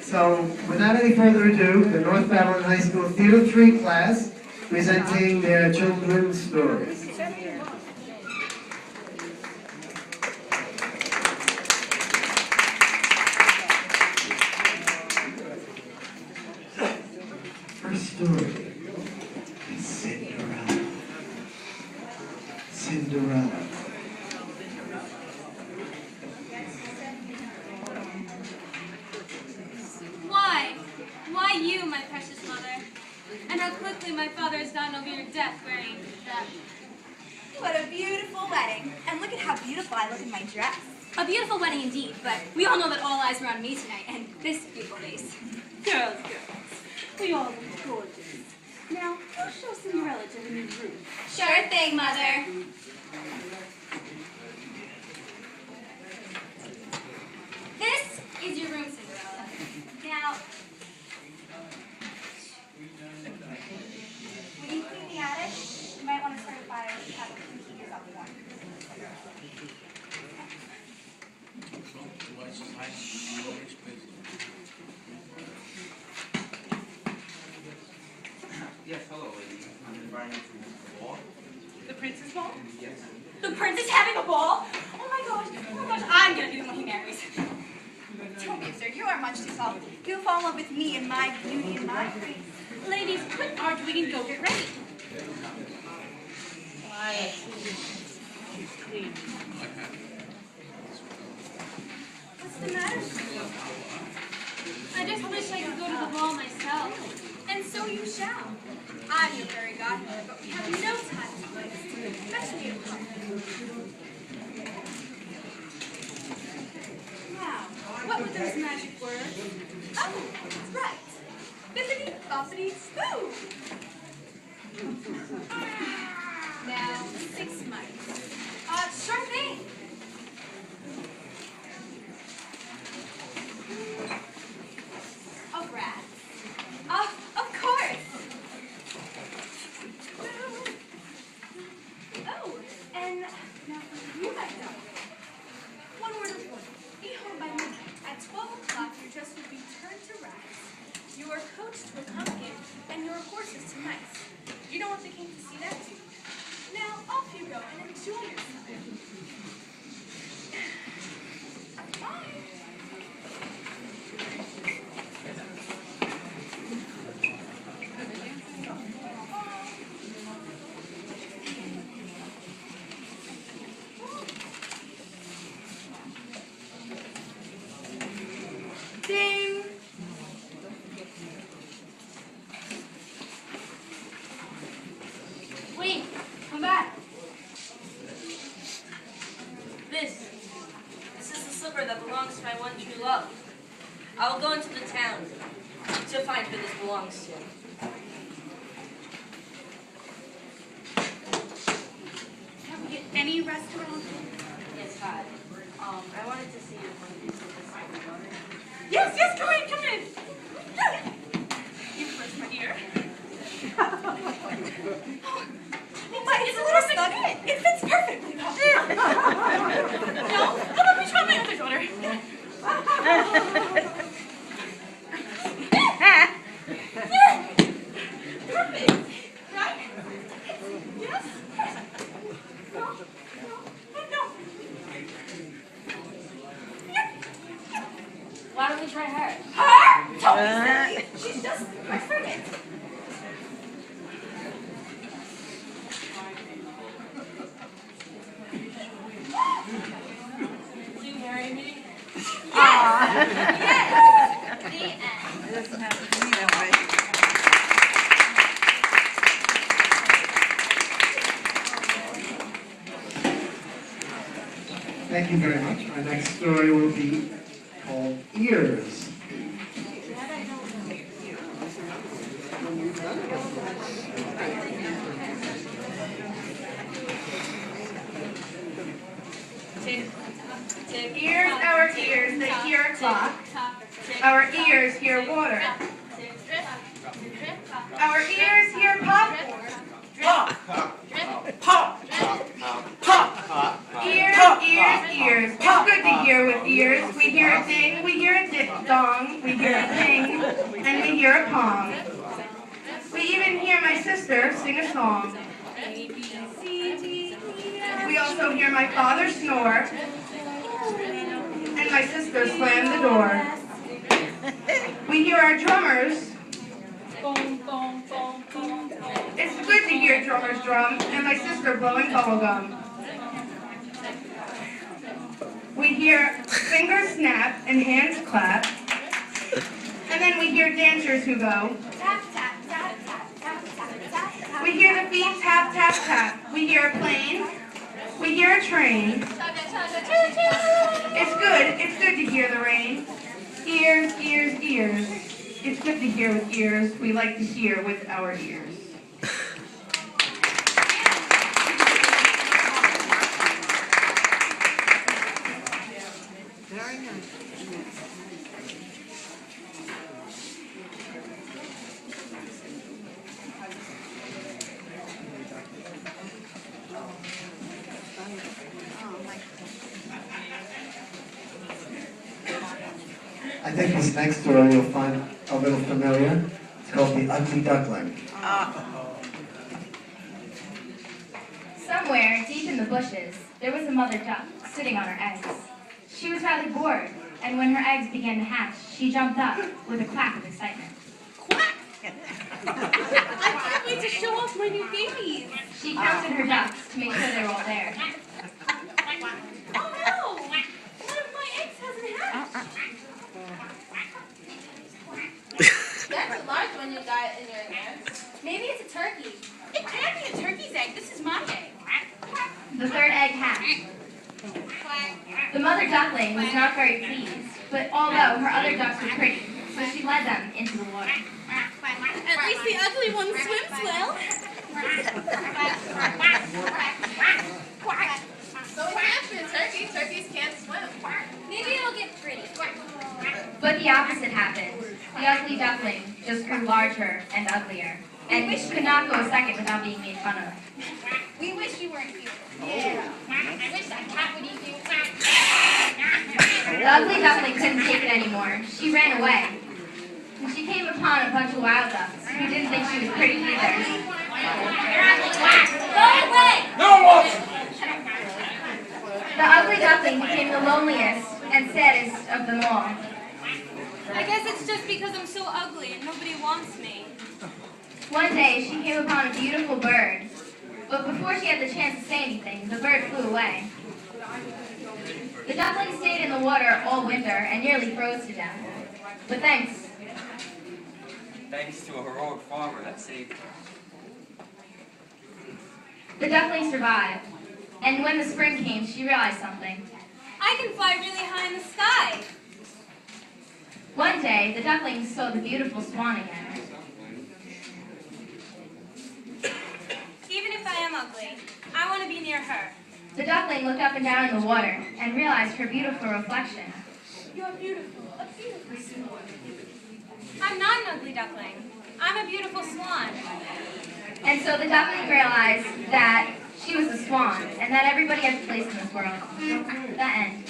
So, without any further ado, the North Babylon High School Theater 3 class presenting their children's stories. First story is Cinderella. Cinderella. Why you, my precious mother? And how quickly my father has gotten over your death wearing that. What a beautiful wedding. And look at how beautiful I look in my dress. A beautiful wedding indeed, but we all know that all eyes were on me tonight, and this beautiful face. Girls, we all look gorgeous. Now, go show Cinderella to her new room. Sure thing, Mother. This is your room, Cinderella. Now, when you clean the attic, you might want to start by having some heaters up one. Yes, hello, ladies. I'm inviting you to the ball. The princess ball? Yes. The prince is having a ball? Oh my gosh, I'm gonna be the one he marries. Don't be absurd. You are much too soft. You'll fall in love with me and my beauty and my grace. Ladies, quit arguing and go get ready. What's the matter? I just wish I could go to the ball myself. And so you shall. I'm your fairy godmother, but we have no time to waste. Let's be apart. Now, what were those magic words? Oh, that's right. Bippity boppity boo. Now, 6 months. Sure thing. A rat. Of course. Oh, and now you might know. One word of warning. Be home by midnight. At 12 o'clock, your dress will be turned to rags. Your coach to a pumpkin, and your horses to mice. You don't want the king to see that too. Now, off you go and enjoy yourself. Bye. Ding! Wait, come back. This is the slipper that belongs to my one true love. I will go into the town to find who this belongs to. Have we get any restaurant? Yes, hi. I wanted to see if one of these was my daughter. Yes, come in. You first, my dear. It's a little snug. It fits perfectly. No, how about we try my other daughter? Perfect, right? Yes? No. Why don't we try her? Her? Don't be silly. She's just perfect. Will you marry me? Yes. The end. It doesn't have to be that way. Thank you very much. Our next story will be called Ears. Ears, our ears, they hear a clock. Our ears hear water. Our ears hear popcorn. Ears, ears, ears. It's good to hear with ears. We hear a ding, we hear a ding-dong, we hear a ding, and we hear a pong. We even hear my sister sing a song. We also hear my father snore, and my sister slam the door. We hear our drummers. It's good to hear drummers drum, and my sister blowing bubblegum. We hear fingers snap and hands clap, and then we hear dancers who go. Tap, tap, tap, tap, tap, tap, tap, tap. We hear the feet tap, tap, tap. We hear a plane. We hear a train. It's good to hear the rain. Ears, ears, ears. It's good to hear with ears. We like to hear with our ears. Very nice. I think this next story you'll find a little familiar. It's called The Ugly Duckling. Somewhere, deep in the bushes, there was a mother duck sitting on her eggs. She was rather bored, and when her eggs began to hatch, she jumped up with a quack of excitement. Quack! I can't wait to show off my new babies. She counted her ducks to make sure they were all there. Oh no! One of my eggs hasn't hatched. That's a large one you got in your hand. Maybe it's a turkey. It can't be a turkey's egg. This is my egg. The third egg hatched. The mother duckling was not very pleased, but although her other ducks were pretty, so she led them into the water. At least the ugly one swims well. So it can't be a turkey. Turkeys can't swim. Maybe it'll get pretty. But the opposite happened. The ugly duckling just grew larger and uglier, and could not go a second without being made fun of. We wish you weren't here. Yeah. I wish that cat would eat you. The ugly duckling couldn't take it anymore. She ran away. And she came upon a bunch of wild ducks who didn't think she was pretty either. Go away! The ugly duckling became the loneliest and saddest of them all. I guess it's just because I'm so ugly and nobody wants me. One day, she came upon a beautiful bird. But before she had the chance to say anything, the bird flew away. The duckling stayed in the water all winter and nearly froze to death. But thanks Thanks to a heroic farmer that saved her. the duckling survived. And when the spring came, she realized something. I can fly really high in the sky. One day, the duckling saw the beautiful swan again. Even if I am ugly, I want to be near her. The duckling looked up and down in the water and realized her beautiful reflection. You're beautiful. A beautiful swan. I'm not an ugly duckling. I'm a beautiful swan. And so the duckling realized that she was a swan and that everybody has a place in this world. The end.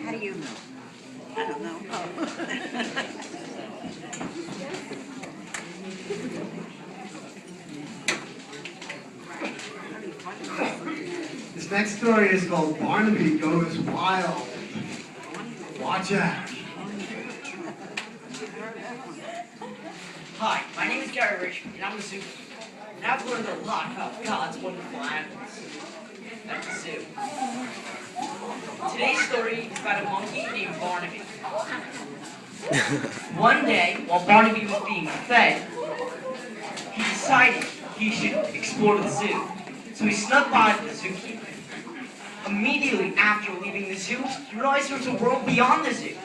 How do you know? I don't know. This next story is called Barnaby Goes Wild. Watch out. Hi, my name is Gary Richmond, and I'm a zookeeper. And I've learned a lot about God's wonderful animals at the zoo. Today's story is about a monkey named Barnaby. One day, while Barnaby was being fed, he decided he should explore the zoo. So he snuck by the zookeeper. Immediately after leaving the zoo, he realized there was a world beyond the zoo.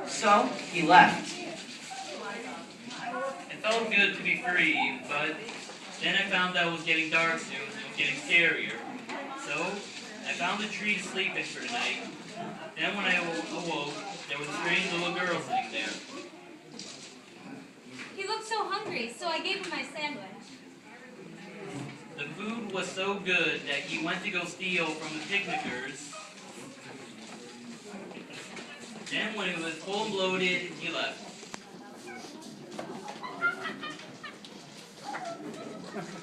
So he left. It felt good to be free, but Then I found that it was getting dark soon, and it was getting scarier. So, I found a tree to sleep in for the night. Then when I awoke, there was a strange little girl sitting there. He looked so hungry, so I gave him my sandwich. The food was so good that he went to go steal from the picnickers. Then when it was full and bloated, he left.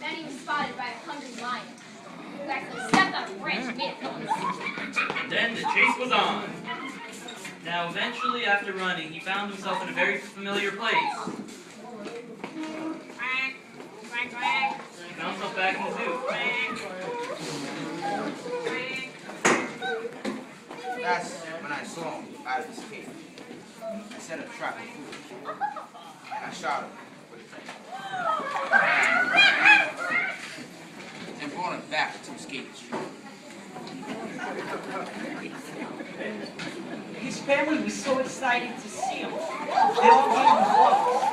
Then he was spotted by a hungry lion, who actually stepped on a branch and made it noise. Then the chase was on. Now eventually, after running, he found himself in a very familiar place. He found himself back in the zoo. That's when I saw him out of his cage. I set a trap of food, and I shot him with a and brought him back to his cage. His family was so excited to see him. They all gave him flowers.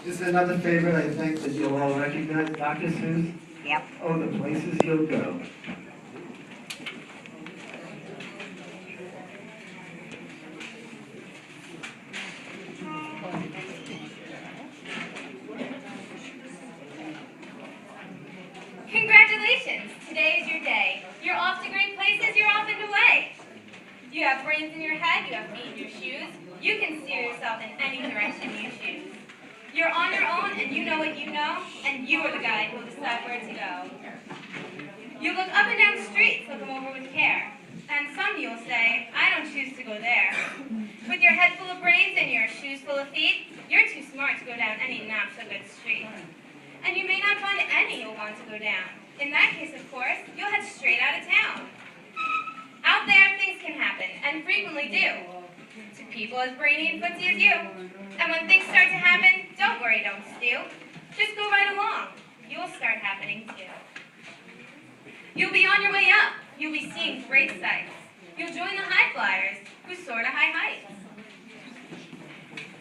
This is another favorite, I think, that you'll all recognize. Dr. Seuss? Yep. Oh, the places you'll go. Congratulations! Today is your day. You're off to great places, you're off and away. You have brains in your head, you have feet in your shoes. You can steer yourself in any direction you choose. You're on your own, and you know what you know, and you are the guide who will decide where to go. You look up and down the streets, look them over with care. And some you'll say, I don't choose to go there. With your head full of brains and your shoes full of feet, you're too smart to go down any not-so-good street. And you may not find any you'll want to go down. In that case, of course, you'll head straight out of town. Out there, things can happen, and frequently do, to people as brainy and footsie as you. And when things start to happen, don't worry, don't stew. Just go right along. You'll start happening too. You'll be on your way up. You'll be seeing great sights. You'll join the high flyers who soar to high heights.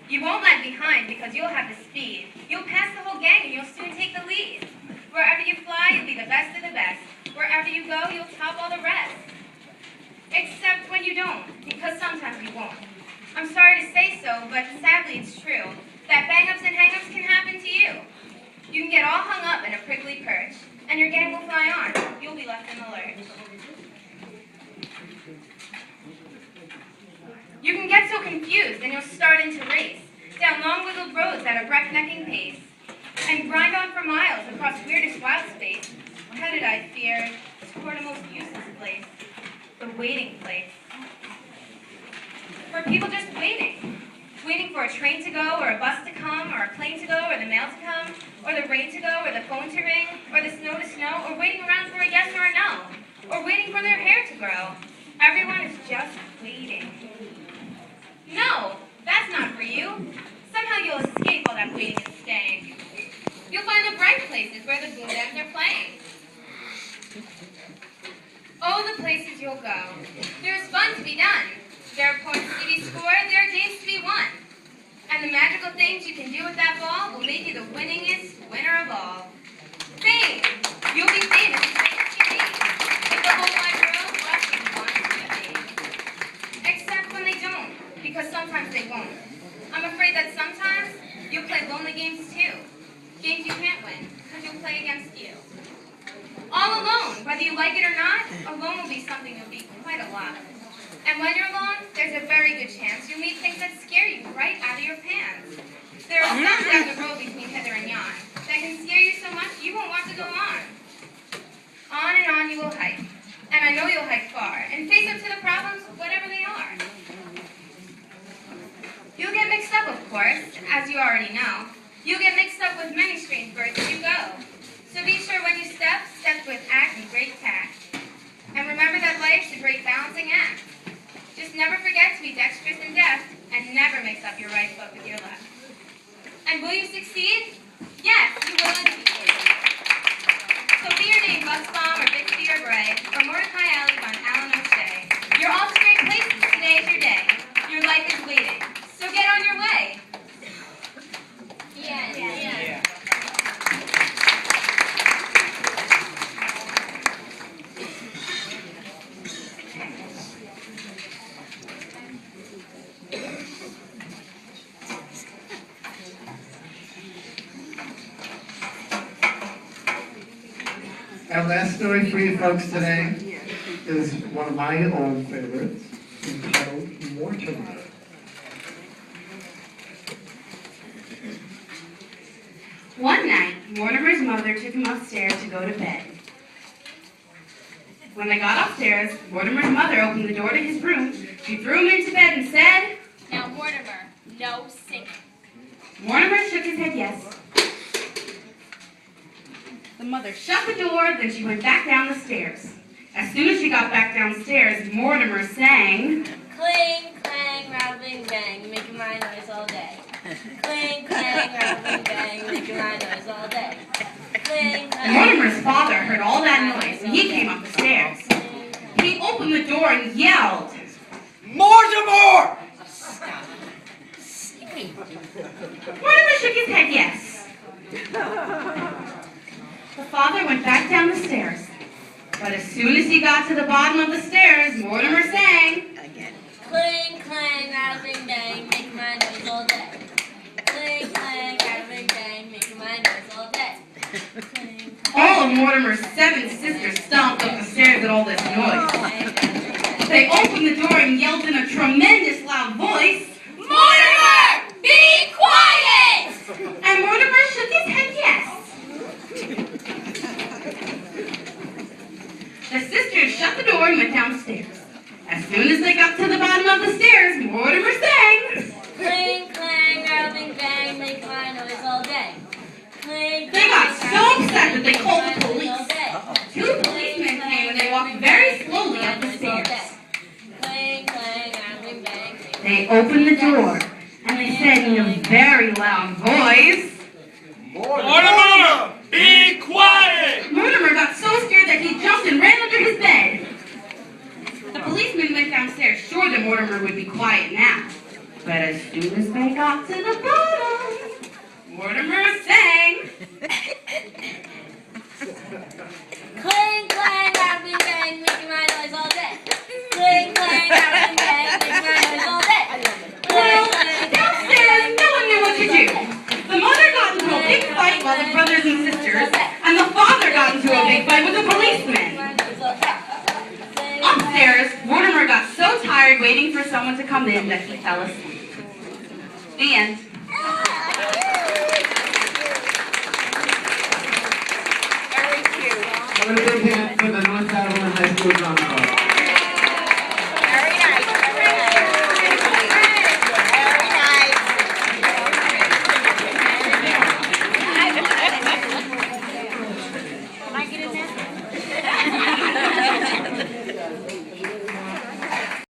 You won't lag behind because you'll have the speed. You'll pass the whole gang and you'll soon take the lead. Wherever you fly, you'll be the best of the best. Wherever you go, you'll top all the rest. Except when you don't, because sometimes you won't. I'm sorry to say so, but sadly it's true, that bang-ups and hang-ups can happen to you. You can get all hung up in a prickly perch, and your gang will fly on. You'll be left in the lurch. You can get so confused, and you'll start into race, down long wiggled roads at a breathtaking pace, and grind on for miles across weirdest wild space, headed, I fear, toward a most useless place, the waiting place. For people just waiting. Waiting for a train to go, or a bus to come, or a plane to go, or the mail to come, or the rain to go, or the phone to ring, or the snow to snow, or waiting around for a yes or a no, or waiting for their hair to grow. Everyone is just waiting. No, that's not for you. Somehow you'll escape all that waiting and staying. You'll find the bright places where the boom bands are playing. Oh, the places you'll go. There's fun to be done. There are points to be scored, there are games to be won. And the magical things you can do with that ball will make you the winningest winner of all. Fame! You'll be famous as famous can be. If the whole wide world watches you on TV. Except when they don't, because sometimes they won't. I'm afraid that sometimes you'll play lonely games too. Games you can't win, because you'll play against you. All alone, whether you like it or not, alone will be something you'll be quite a lot. And when you're alone, there's a very good chance you'll meet things that scare you right out of your pants. There are some down the road between hither and yon that can scare you so much you won't want to go on. On and on you will hike. And I know you'll hike far and face up to the problems, whatever they are. You'll get mixed up, of course, as you already know. You'll get mixed up with many strange birds as you go. So be sure when you step with act and great tact. And remember that life's a great balancing act. Just Just never forget to be dexterous and deft, and never mix up your right foot with your left. And will you succeed? Yes, you will indeed. So be your name Bucksbaum or Bixby or Gray, or Mordecai Alley von Allen O'Shea. You're all to great places. Today is your day. Your life is waiting. So get on your way. Yeah. Our last story for you folks today is one of my old favorites, entitled Mortimer. One night, Mortimer's mother took him upstairs to go to bed. When they got upstairs, Mortimer's mother opened the door to his room. She threw him into bed and said, Now, Mortimer, no singing. Mortimer shook his head yes. The mother shut the door, then she went back down the stairs. As soon as she got back downstairs, Mortimer sang, Cling, clang, rattling, bang, making my noise all day. Cling, clang, rattling, bang, making my noise all day. Cling, clang. Mortimer's father heard all that noise, and he came up the stairs. He opened the door and yelled, Mortimer! Mortimer shook his head yes. The father went back down the stairs. But as soon as he got to the bottom of the stairs, Mortimer sang, Cling, clang, rattling, bang, making my noise all day. Cling, clang, rattling, bang, making my noise all day. Cling, all of Mortimer's 7 sisters stomped up the stairs at all this noise. They opened the door and yelled in a tremendous loud voice, Mortimer, be quiet! And Mortimer shook his head yes. The sisters shut the door and went downstairs. As soon as they got to the bottom of the stairs, Mortimer sang, Cling, clang, rattling, bang, making my noise all day. Cling, They got clang, so upset that they making called my the noise police. all day. 2 policemen came and they walked very slowly up the stairs. Cling, clang, rattling, bang, making They opened the door and they said in a very loud voice, Mortimer, be quiet! Mortimer got so scared that he jumped and ran under his bed. The policeman went downstairs, sure that Mortimer would be quiet now. But as soon as they got to the bottom, Mortimer sang, Cling, clang, rattling, bang, making my noise all day. Cling, clang, rattling, bang, making my noise all day. well, downstairs, no one knew what to do. The mother got into a big fight while the brothers and sisters, and the father got into a big fight with the policeman. Upstairs, Mortimer got so tired waiting for someone to come in that he fell asleep. The end. Have a big hand for the North Carolina High School Drama Club.